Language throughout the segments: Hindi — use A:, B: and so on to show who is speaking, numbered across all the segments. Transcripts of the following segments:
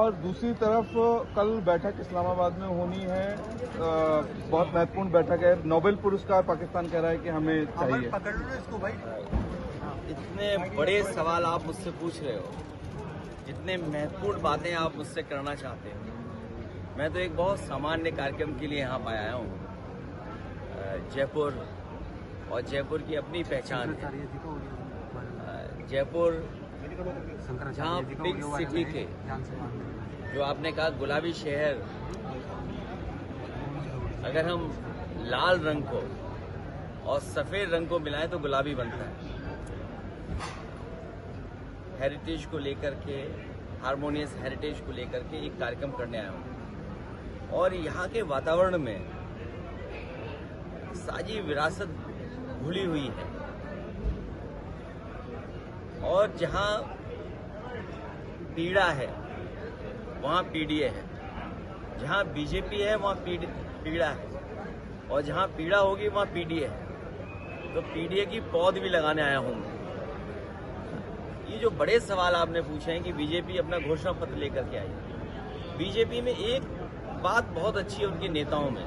A: और दूसरी तरफ कल बैठक इस्लामाबाद में होनी है, बहुत महत्वपूर्ण बैठक है। नोबेल पुरस्कार पाकिस्तान कह रहा है कि हमें चाहिए।
B: पकड़ लो इसको भाई।
C: इतने बड़े सवाल आप मुझसे पूछ रहे हो, जितने महत्वपूर्ण बातें आप मुझसे करना चाहते हो, मैं तो एक बहुत सामान्य कार्यक्रम के लिए यहाँ पर आया हूँ। जयपुर और जयपुर की अपनी पहचान है। जयपुर जहाँ पिंक सिटी के, जो आपने कहा गुलाबी शहर, अगर हम लाल रंग को और सफेद रंग को मिलाएं तो गुलाबी बनता है। हेरिटेज को लेकर के, हार्मोनियस हेरिटेज को लेकर के एक कार्यक्रम करने आया हूं। और यहाँ के वातावरण में साजी विरासत घुली हुई है, और जहाँ पीड़ा है वहाँ पीडीए है, जहाँ बीजेपी है वहाँ पीड़ा है, और जहाँ पीड़ा होगी वहाँ पीडीए है। तो पीडीए की पौध भी लगाने आया हूँ। ये जो बड़े सवाल आपने पूछे हैं कि बीजेपी अपना घोषणा पत्र लेकर के आई, बीजेपी में एक बात बहुत अच्छी है उनके नेताओं में,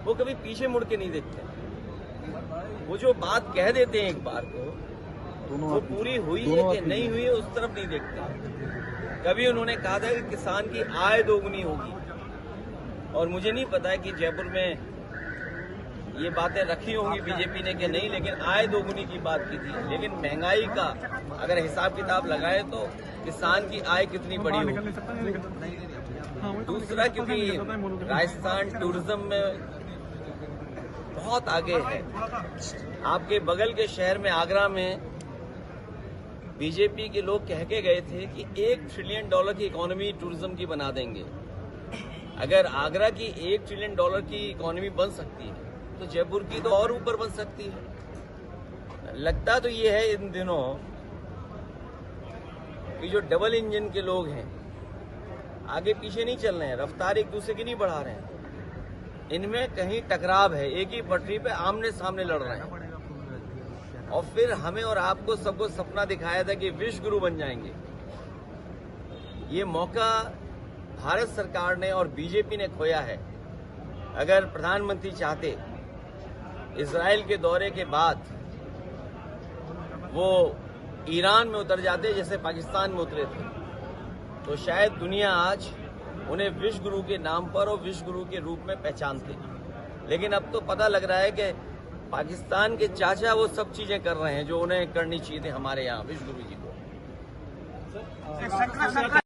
C: वो कभी पीछे मुड़ के नहीं देखते। वो जो बात कह देते हैं एक बार को, वो पूरी हुई है कि नहीं हुई है उस तरफ नहीं देखते। कभी उन्होंने कहा था कि किसान की आय दोगुनी होगी, और मुझे नहीं पता है कि जयपुर में ये बातें रखी होंगी बीजेपी ने कि नहीं, लेकिन आय दोगुनी की बात की थी। लेकिन महंगाई का अगर हिसाब किताब लगाए तो किसान की आय कितनी बड़ी होगी। दूसरा, क्योंकि राजस्थान टूरिज्म में बहुत आगे है। आपके बगल के शहर में, आगरा में, बीजेपी के लोग कह के गए थे कि $1 ट्रिलियन की इकोनॉमी टूरिज्म की बना देंगे। अगर आगरा की $1 ट्रिलियन की इकोनॉमी बन सकती है तो जयपुर की तो और ऊपर बन सकती है। लगता तो ये है इन दिनों कि जो डबल इंजन के लोग हैं आगे पीछे नहीं चल रहे हैं, रफ्तार एक दूसरे की नहीं बढ़ा रहे हैं, इनमें कहीं टकराव है, एक ही पटरी पे आमने सामने लड़ रहे हैं। और फिर हमें और आपको सबको सपना दिखाया था कि विश्व गुरु बन जाएंगे। ये मौका भारत सरकार ने और बीजेपी ने खोया है। अगर प्रधानमंत्री चाहते, इजराइल के दौरे के बाद वो ईरान में उतर जाते जैसे पाकिस्तान में उतरे थे, तो शायद दुनिया आज उन्हें विश्व गुरु के नाम पर और विश्व गुरु के रूप में पहचानते। लेकिन अब तो पता लग रहा है कि पाकिस्तान के चाचा वो सब चीजें कर रहे हैं जो उन्हें करनी चाहिए थी हमारे यहाँ विश्व गुरु जी को।